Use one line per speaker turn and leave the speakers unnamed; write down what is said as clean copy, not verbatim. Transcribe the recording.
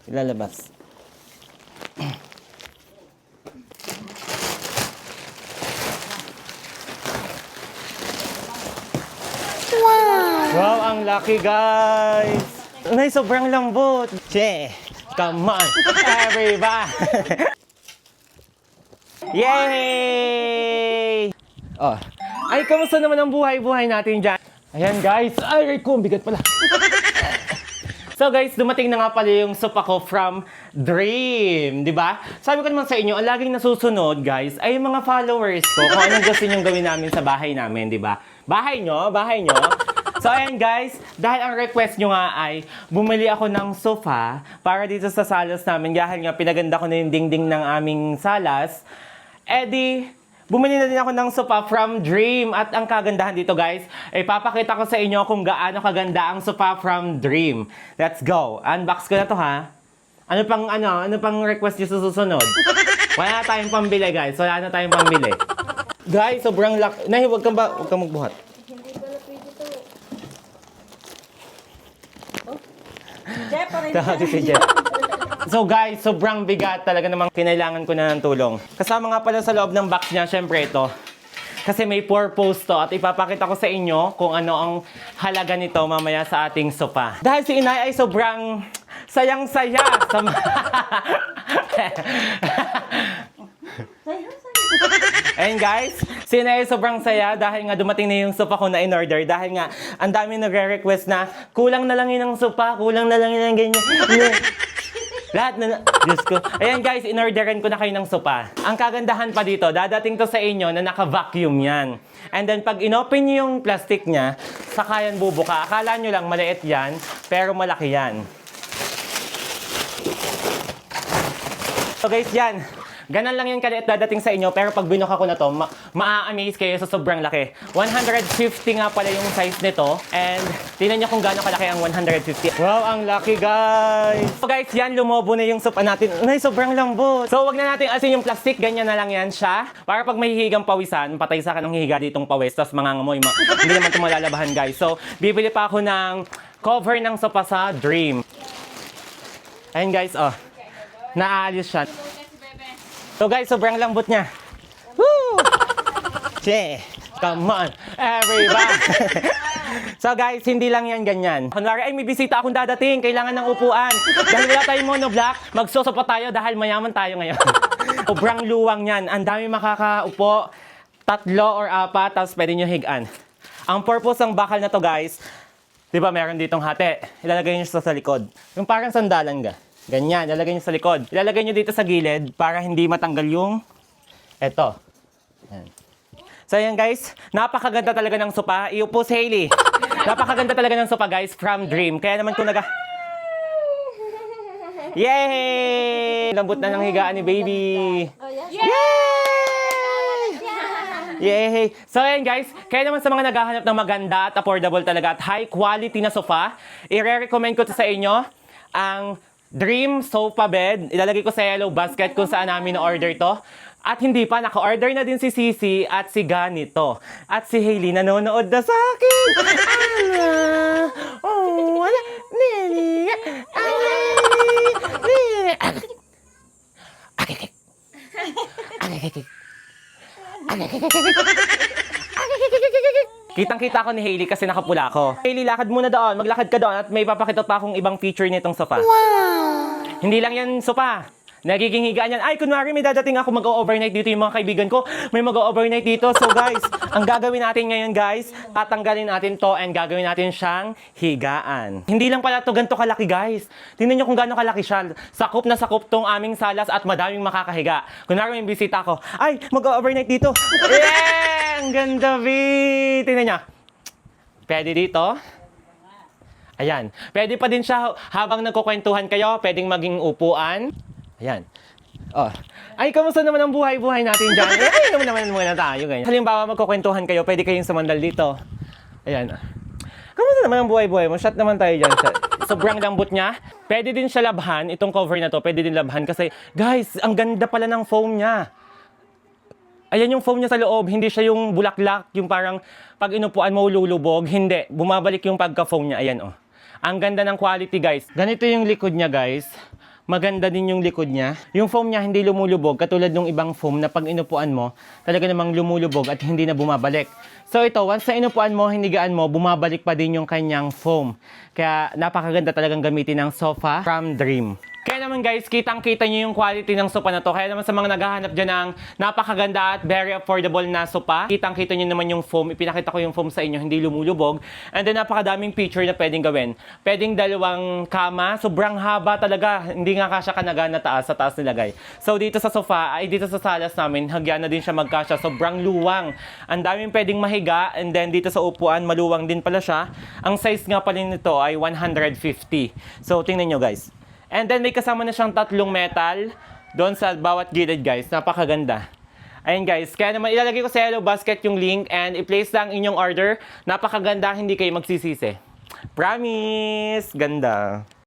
Ilalabas. Wow, ang laki guys! Nay, sobrang lambot! Che! Come on! Everybody! Yay! Oh. Ay, kamusta naman ang buhay-buhay natin dyan? Ayan guys! Ay, ko, bigat pala! So guys, dumating na nga pala yung sopa ko from Dream, di ba? Sabi ko naman sa inyo, ang laging nasusunod guys, ay yung mga followers ko kung anong gusto nyong gawin namin sa bahay namin, di ba? Bahay nyo, bahay nyo. So ayan guys, dahil ang request nyo nga ay bumili ako ng sofa para dito sa salas namin dahil nga pinaganda ko na yung dingding ng aming salas. Di, bumili na din ako ng sofa from Dream. At ang kagandahan dito guys, ay papakita ko sa inyo kung gaano kaganda ang sofa from Dream. Let's go. Unbox ko na to ha. Ano pang request nyo sa susunod? Wala na tayong pambili guys. Wala na tayong pambili. Guys, sobrang laki. Nay, huwag kang magbuhat.
Hindi pala pwede to. Oh. Jeff, pa rin.
Si Jeff. So guys, sobrang bigat talaga namang kinailangan ko na ng tulong. Kasama nga pala sa loob ng box niya, syempre ito. Kasi may purpose to at ipapakita ko sa inyo kung ano ang halaga nito mamaya sa ating sofa. Dahil si Inay ay sobrang sayang-saya sa And guys, si Inay ay sobrang saya dahil nga dumating na yung sofa ko na in-order. Dahil nga, ang dami nagre-request na kulang na lang yun ang sofa, kulang na lang yun ang ganyan. Lahat na, Diyos ko. Ayan guys, in-orderan ko na kayo ng sopa. Ang kagandahan pa dito, dadating to sa inyo na naka-vacuum yan. And then pag inopen nyo yung plastic niya, saka yan bubuka. Akala nyo lang maliit yan, pero malaki yan. So guys, yan. Ganon lang yung kaliit dadating sa inyo, pero pag binuka ko na to, maa-amaze kayo sa sobrang laki. 150 nga pala yung size nito, and tingnan nyo kung gaano kalaki ang 150. Wow, ang laki guys! So guys, yan, lumobo na yung sopa natin. Ay, sobrang lambot. So wag na natin asin yung plastic, ganyan na lang yan siya. Para pag may hihigang pawisan, patay sa kanong hihiga ditong pawis, tapos mangangamoy, hindi naman ito malalabahan guys. So, bibili pa ako ng cover ng sopa sa Dream. Ayun guys, oh. Naaalis siya. So guys, sobrang lambot niya. Woo! Che! Come on, everybody! So guys, hindi lang yan ganyan. Kunwari, ay may bisita akong dadating, kailangan ng upuan. Dahil wala tayong monoblock, magsosopa tayo dahil mayaman tayo ngayon. Sobrang luwang yan. Ang dami makakaupo, 3 or 4, tapos pwede nyo higaan. Ang purpose ng bakal na to guys, di ba meron ditong hati, ilalagay nyo siya sa likod. Yung parang sandalan ga. Ganyan, ilalagay nyo sa likod. Ilalagay nyo dito sa gilid para hindi matanggal yung eto. Yan. So yan guys, napakaganda talaga ng sopa. Iupo si Hailey. Napakaganda talaga ng sopa guys from Dream. Kaya naman kung Yay! Lambot na ng higaan ni baby. Yay! So ayan guys, kaya naman sa mga naghahanap ng maganda at affordable talaga at high quality na sofa, i-recommend ko to sa inyo ang Dream Sofa Bed. Ilalagay ko sa yellow basket kung saan namin na-order to. At hindi pa, naka-order na din si Sisi at si Ganito. At si Hailey nanonood na sa akin. Oh, wala. Kitang-kita ko ni Hailey kasi nakapula ako. Hailey, lakad muna doon. Maglakad ka doon at may papakita pa akong ibang feature nitong sofa. Wow! Hindi lang yan sofa. Nagiging higaan yan. Ay, kunwari may dadating ako mag-overnight dito yung mga kaibigan ko. May mag-overnight dito. So guys, ang gagawin natin ngayon guys, tatanggalin natin to and gagawin natin siyang higaan. Hindi lang pala to ganito kalaki guys. Tingnan nyo kung gaano kalaki siya. Sakop na sakop tong aming salas at madaming makakahiga. Kunwari may bisita ako. Ay, mag-overnight dito. Yeah! Ang ganda, B! Tingnan nyo. Pwede dito. Ayan. Pwede pa din siya habang nagkukwentuhan kayo. Pwedeng maging upuan. Ayan. Oh. Ay, kamusta naman ang buhay-buhay natin dyan? Ay, naman muna tayo. Ganyan. Halimbawa, magkukwentuhan kayo. Pwede kayong sumandal dito. Ayan. Kamusta naman ang buhay-buhay mo? Shot naman tayo dyan. Sobrang lambot niya. Pwede din siya labhan. Itong cover na to, pwede din labhan. Kasi, guys, ang ganda pala ng foam niya. Ayan yung foam niya sa loob, hindi siya yung bulaklak, yung parang pag inupuan mo lulubog. Hindi, bumabalik yung pagka-foam niya. Ayan, oh. Ang ganda ng quality, guys. Ganito yung likod niya, guys. Maganda din yung likod niya. Yung foam niya hindi lumulubog katulad ng ibang foam na pag inupuan mo, talaga namang lumulubog at hindi na bumabalik. So ito, once na inupuan mo, hinigaan mo, bumabalik pa din yung kanyang foam. Kaya napakaganda talagang gamitin ng sofa from Dream. Kaya naman guys, kitang-kita nyo yung quality ng sopa na to. Kaya naman sa mga naghahanap dyan ng napakaganda at very affordable na sopa, kitang-kita nyo naman yung foam. Ipinakita ko yung foam sa inyo, hindi lumulubog. And then napakadaming feature na pwedeng gawin. Pwedeng dalawang kama, sobrang haba talaga. Hindi nga kasya kanaga na taas, sa taas nilagay. So dito sa sofa, ay dito sa salas namin, hagyan na din siya magkasya. Sobrang luwang. Ang daming pwedeng mahiga. And then dito sa upuan, maluwang din pala siya. Ang size nga pala nito ay 150. So tingnan nyo guys. And then may kasama na siyang 3 metal doon sa bawat gilid guys. Napakaganda. Ayun guys, kaya naman ilalagay ko sa Hello Basket yung link and i-place lang inyong order. Napakaganda, hindi kayo magsisisi. Promise! Ganda.